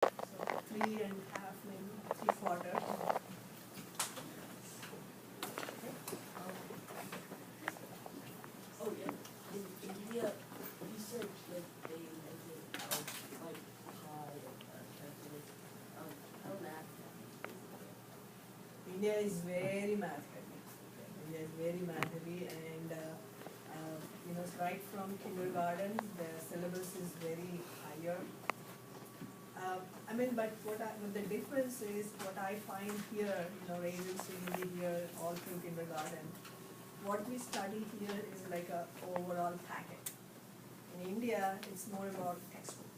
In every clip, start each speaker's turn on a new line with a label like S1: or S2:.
S1: So 3.5, maybe 3/4.
S2: Oh, yeah. In India, you said that they invented like pie and Catholic. How math
S1: India is very math heavy. India is very math heavy, and right from kindergarten, the syllabus is very higher. But the difference is what I find here, Raven Hindi here, all through kindergarten. What we study here is like a overall packet. In India, it's more about textbook.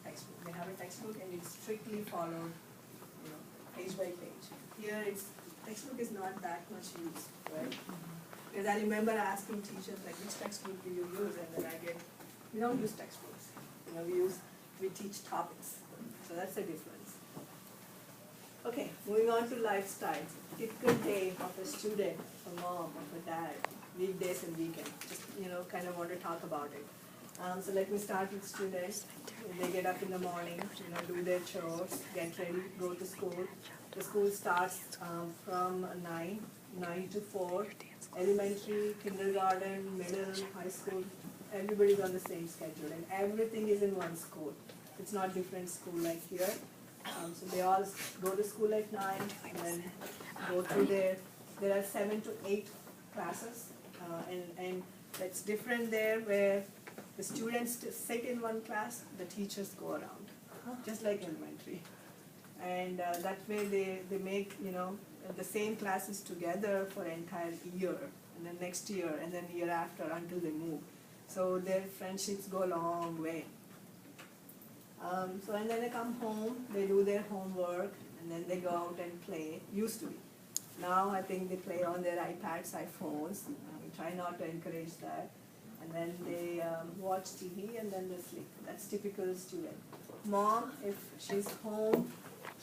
S1: Textbook. They have a textbook and it's strictly followed, page by page. Here, textbook is not that much used, right? Because I remember asking teachers like, which textbook do you use? And then we don't use textbooks. We teach topics. So that's the difference. Okay, moving on to lifestyle. Typical day of a student, a mom, of a dad, weekdays and weekends. Just, kind of want to talk about it. So let me start with students. They get up in the morning, do their chores, get ready, go to school. The school starts from 9 to 4. Elementary, kindergarten, middle, high school, everybody's on the same schedule, and everything is in one school. It's not different school like here. So they all go to school at 9 and then go through there are 7 to 8 classes, and that's different there where the students sit in one class, the teachers go around, just like elementary. And that way they make, the same classes together for an entire year, and then next year, and then year after until they move. So their friendships go a long way. And then they come home, they do their homework, and then they go out and play. Used to be. Now I think they play on their iPads, iPhones. We try not to encourage that. And then they watch TV, and then they sleep. That's typical student. Mom, if she's home,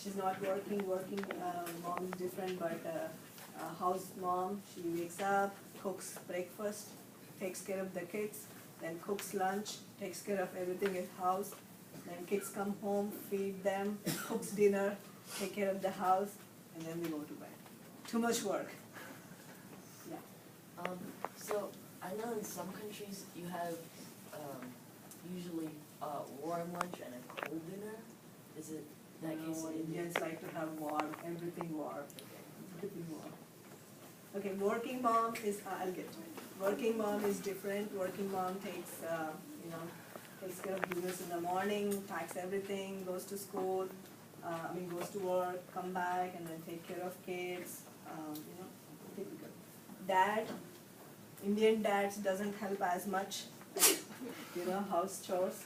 S1: she's not working, mom is different, but house mom, she wakes up, cooks breakfast, takes care of the kids, then cooks lunch, takes care of everything in house. Then kids come home, feed them, cooks dinner, take care of the house, and then they go to bed. Too much work. Yeah.
S2: So I know in some countries you have usually warm lunch and a cold dinner. Is it that case in India?
S1: Indians like to have warm, everything warm. Everything warm. Okay, working mom is, I'll get to it. Working mom is different. Working mom takes care of business in the morning, packs everything, goes to school, goes to work, come back, and then take care of kids, typical. Dad, Indian dads doesn't help as much, house chores.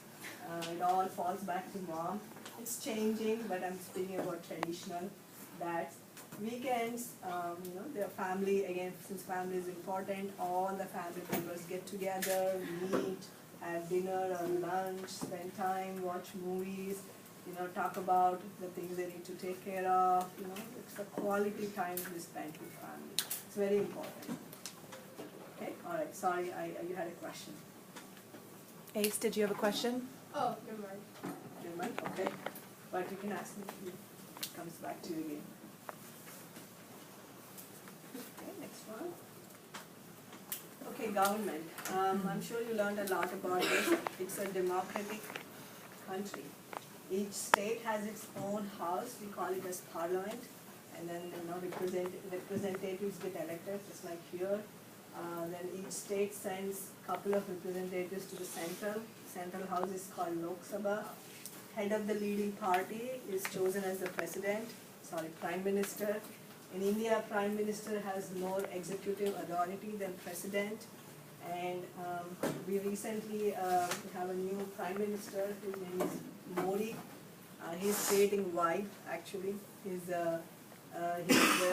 S1: It all falls back to mom. It's changing, but I'm speaking about traditional dads. Weekends, their family, again, since family is important, all the family members get together, meet, have dinner or lunch, spend time, watch movies, talk about the things they need to take care of, it's a quality time we spend with family. It's very important. Okay, all right, sorry, you had a question.
S3: Ace, did you have a question?
S4: Oh, never mind.
S1: Never mind, okay. But you can ask me if it comes back to you again. Okay, next one. Okay, government. I'm sure you learned a lot about this. It's a democratic country. Each state has its own house. We call it as parliament. And then representatives get elected, just like here. Then each state sends a couple of representatives to the central house is called Lok Sabha. Head of the leading party is chosen as the prime minister. In India, prime minister has more executive authority than president. And we recently have a new prime minister. His name is Modi. He's creating wide, actually. There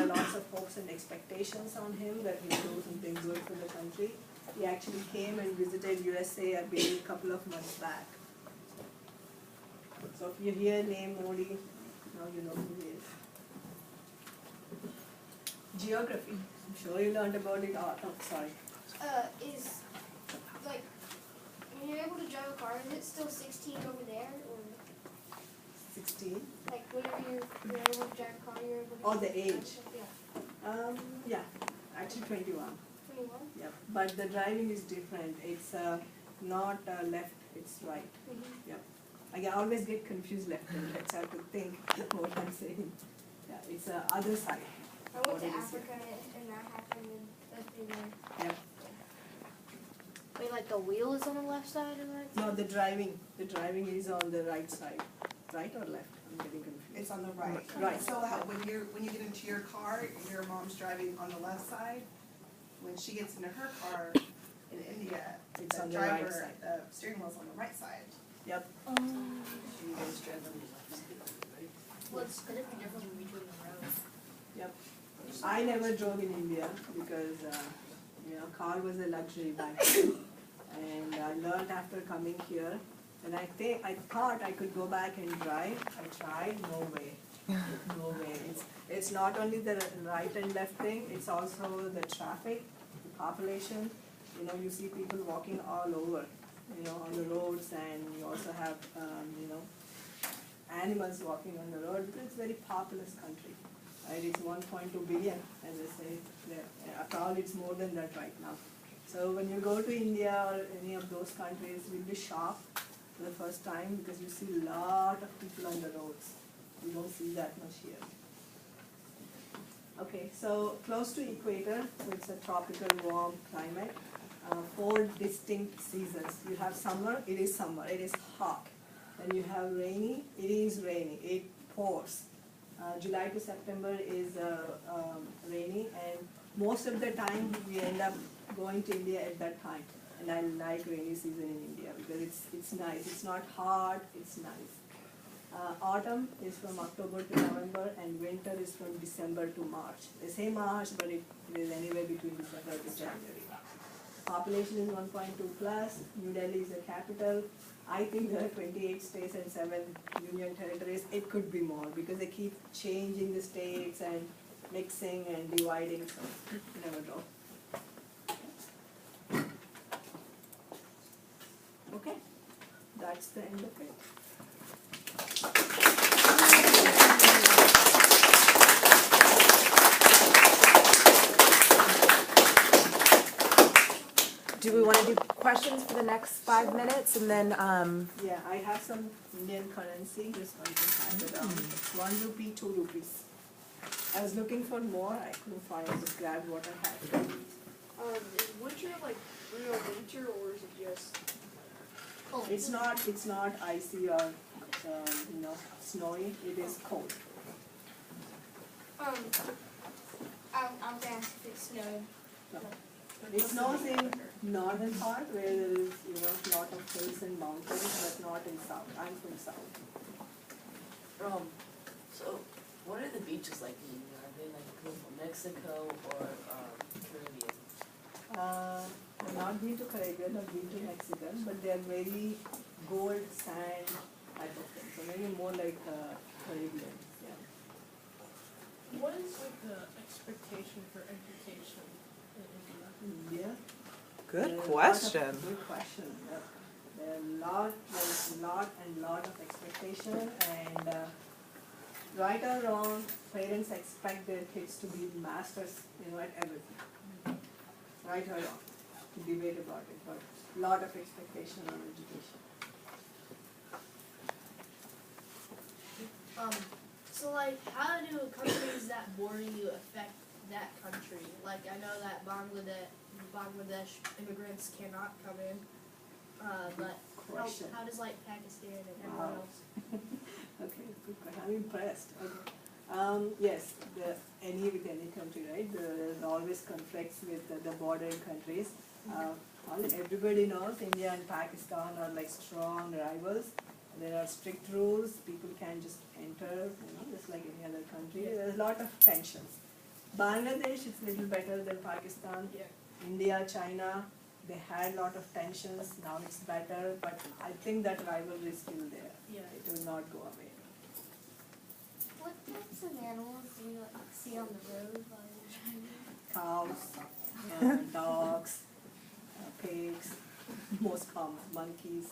S1: are lots of hopes and expectations on him that he'll do something good for the country. He actually came and visited USA, I believe, a couple of months back. So if you hear name Modi, now you know who he is. Geography. I'm sure you learned about it. Oh, sorry.
S4: Is, like, when you're able to drive a car, is it still 16 over there? Or?
S1: 16.
S4: Like whenever you're able to drive a car, you're able to.
S1: Oh, the age.
S4: Yeah.
S1: Yeah, actually 21.
S4: 21.
S1: Yeah, but the driving is different. It's not left, it's right.
S4: Mm-hmm.
S1: Yeah. I always get confused left and right, so I have to think what I'm saying. Yeah, it's other side.
S4: I went
S1: What
S4: to
S1: it is,
S4: Africa and that happened and that thing there.
S1: Yeah.
S4: Wait, like the wheel is on the left side and right
S1: No,
S4: side?
S1: the driving is on the right side. Right or left? I'm getting confused.
S5: It's on the right.
S1: Right.
S5: So how, when you get into your car, your mom's driving on the left side. When she gets into her car in India,
S1: It's
S5: the
S1: on the right
S5: driver,
S1: side.
S5: the steering wheel's on the right side.
S1: Yep.
S2: You guys drive on the left side, right?
S4: What's the difference between the roads?
S1: Yep. I never drove in India because, car was a luxury back then. And I learned after coming here, and I thought I could go back and drive. I tried, no way. No way. It's not only the right and left thing, it's also the traffic, the population. You see people walking all over, on the roads, and you also have, animals walking on the road, because it's a very populous country. Right? It's 1.2 billion, as I say. After all, it's more than that right now. So when you go to India or any of those countries, you'll be shocked for the first time because you see a lot of people on the roads. You don't see that much here. Okay, so close to equator, so it's a tropical warm climate. 4 distinct seasons. You have summer, it is hot. Then you have rainy, it is rainy, it pours. July to September is rainy, and most of the time we end up going to India at that time. And I like rainy season in India because it's nice. It's not hot, it's nice. Autumn is from October to November, and winter is from December to March. They say March, but it is anywhere between December to January. Population is 1.2 plus. New Delhi is the capital. I think there are 28 states and 7 union territories. It could be more because they keep changing the states and mixing and dividing, so you never know. Okay, that's the end of it.
S3: Do we want to do questions for the next 5 minutes and then,
S1: Yeah, I have some Indian currency, just one can pass it down. It's 1 rupee, 2 rupees. I was looking for more, I couldn't find it, just grabbed what I had.
S4: Is winter like real winter or is it just cold?
S1: It's not icy or, snowy, it is cold.
S4: I'll ask if it's snowing.
S1: No. It snows in northern part where there is, lot of hills and mountains, but not in south. I'm from south.
S2: So what are the beaches like in India? Are they like Gulf of Mexico or Caribbean?
S1: I've not been to Caribbean, I've been to Mexican, but they are very gold sand type of thing. So maybe more like Caribbean, yeah.
S6: What is like the expectation for education in India?
S1: India.
S3: good
S1: There are
S3: question.
S1: Good question. Yeah. There's a lot of expectation, and right or wrong, parents expect their kids to be masters, at everything. Right or wrong, to debate about it, but lot of expectation on education.
S7: So like, how do countries that border you affect that country? Like, I know that Bangladesh immigrants cannot come in, but
S1: Question.
S7: how does like Pakistan and everyone
S1: Wow.
S7: else?
S1: Okay, good question. I'm impressed. Okay. Yes, with any country, right? There's always conflicts with the border countries. Everybody knows India and Pakistan are like strong rivals. There are strict rules. People can just enter, just like any other country. There's a lot of tensions. Bangladesh is a little better than Pakistan.
S7: Yeah.
S1: India, China, they had a lot of tensions. Now it's better, but I think that rivalry is still there.
S7: Yeah.
S1: It will not go away.
S4: What types of animals do you see on the road while you're driving?
S1: Cows, dogs, pigs, most common, monkeys.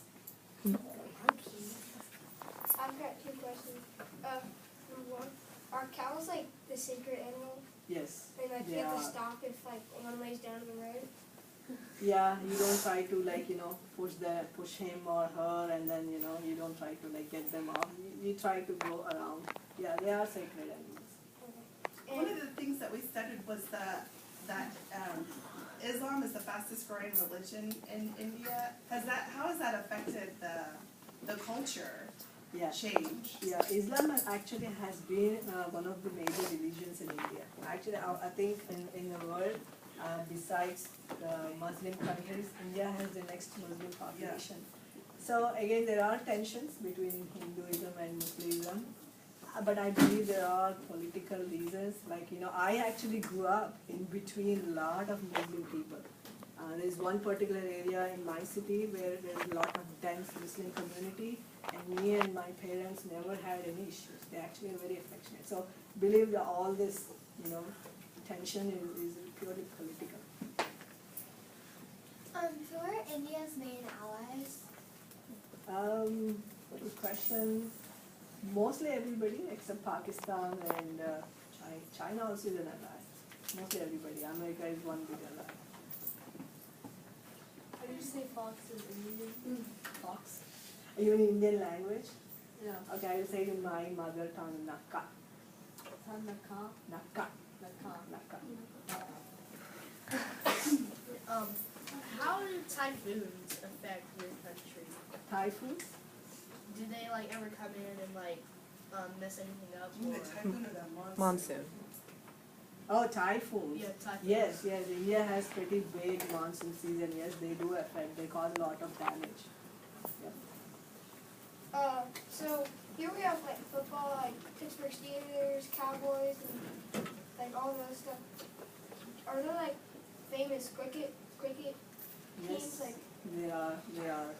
S4: Monkeys.
S8: I've got two questions. Number one, are cows like the sacred animal?
S1: Yes.
S8: And like you
S1: They
S8: have to
S1: are.
S8: stop if like one lays down in the road?
S1: Yeah, you don't try to like, push him or her, and then, you don't try to like get them off. You try to go around. Yeah, they are sacred animals.
S5: One of the things that we studied was that Islam is the fastest growing religion in India. How has that affected the culture
S1: Yeah.
S5: change?
S1: Yeah, Islam actually has been one of the major religions in India. Actually, I think in the world, besides the Muslim countries, India has the next Muslim population. So again, there are tensions between Hinduism and Muslimism, but I believe there are political reasons. Like, I actually grew up in between a lot of Muslim people. There's one particular area in my city where there's a lot of dense Muslim community, and me and my parents never had any issues. They actually are very affectionate. So believe that all this, tension is purely political.
S4: Who are India's main allies?
S1: Good question. Mostly everybody except Pakistan and China also is an ally. Mostly everybody. America is one big ally.
S7: How do you say fox is Indian?
S1: Fox. Are you in Indian language?
S7: Yeah.
S1: Okay, I will say it in my mother tongue, Nakka.
S7: Tanaka.
S1: Nakka.
S7: Naka.
S1: Nakka.
S7: How do typhoons affect your country?
S1: Typhoons?
S7: Do they like ever come in and like mess anything up?
S5: The
S7: Or?
S5: typhoon or the
S3: Monsoon.
S1: Oh, typhoons.
S7: Yeah, typhoons.
S1: Yes, India has pretty big monsoon season. Yes, they do affect. They cause a lot of damage. Yep.
S8: So here we have like football, like Pittsburgh Steelers, Cowboys, and like all those stuff. Are there like famous cricket teams?
S1: Yes,
S8: Like
S1: they are.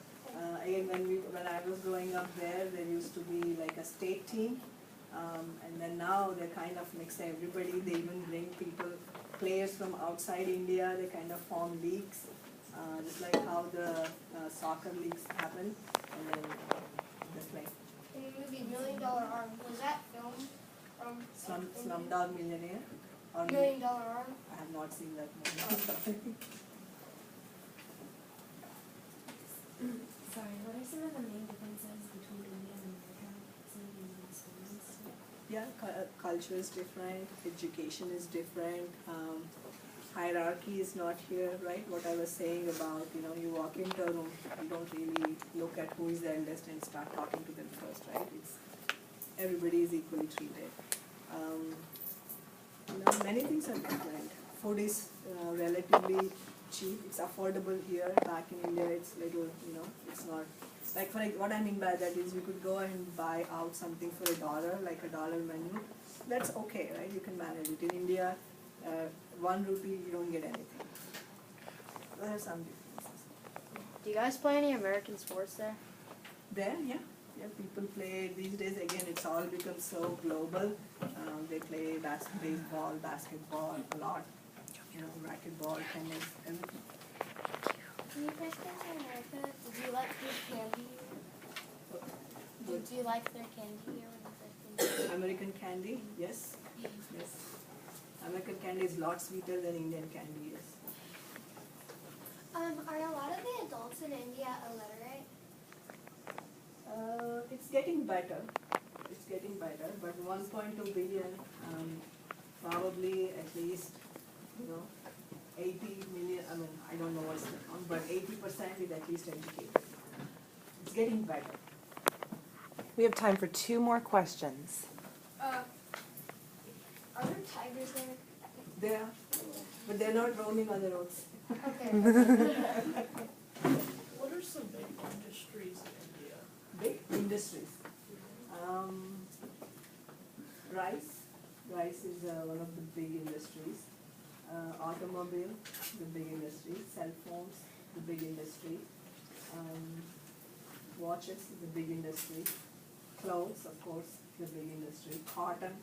S1: Again, when I was growing up there used to be like a state team, and then now they kind of mix everybody. They even bring players from outside India. They kind of form leagues, just like how the soccer leagues happen, and then they play.
S8: in the movie $1 Million Arm, was that filmed from
S1: Slumdog Millionaire. Or
S8: $1 Million Arm?
S1: I have not seen that movie.
S9: Sorry, what are some of the main differences between India and America? Some of your experience?
S1: Yeah, culture is different, education is different, hierarchy is not here, right? What I was saying about, you walk into a room, you don't really look at who is the eldest and start talking to them first, right? Everybody is equally treated. Many things are different. Food is relatively cheap, it's affordable here. Back in India, it's little, it's not. Like what I mean by that is you could go and buy out something for $1, like $1 menu. That's okay, right? You can manage it. In India, 1 rupee, you don't get anything. There are some differences.
S10: Do you guys play any American sports there?
S1: There, yeah, people play these days. Again, it's all become so global. They play baseball, basketball a lot. Racquetball, tennis, everything.
S4: Can you question in America? Did you like their candy? Did you like their candy or
S1: American candy, yes. American candy is a lot sweeter than Indian candy, yes.
S4: Are a lot of the adults in India illiterate?
S1: It's getting better. But 1.2 billion, probably at least, 80 million, I don't know what's the count, but 80% is at least educated. It's getting better.
S3: We have time for 2 more questions.
S8: Are there tigers there?
S1: They are, but they're not roaming on the roads.
S8: Okay.
S6: What are some big industries in India?
S1: Big industries. Rice is one of the big industries. Automobile, the big industry. Cell phones, the big industry. Watches, the big industry. Clothes, of course, the big industry. Cotton,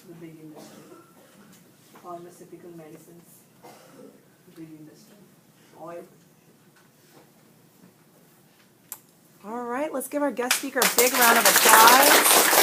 S1: the big industry. Pharmaceutical medicines, the big industry. Oil.
S3: All right, let's give our guest speaker a big round of applause.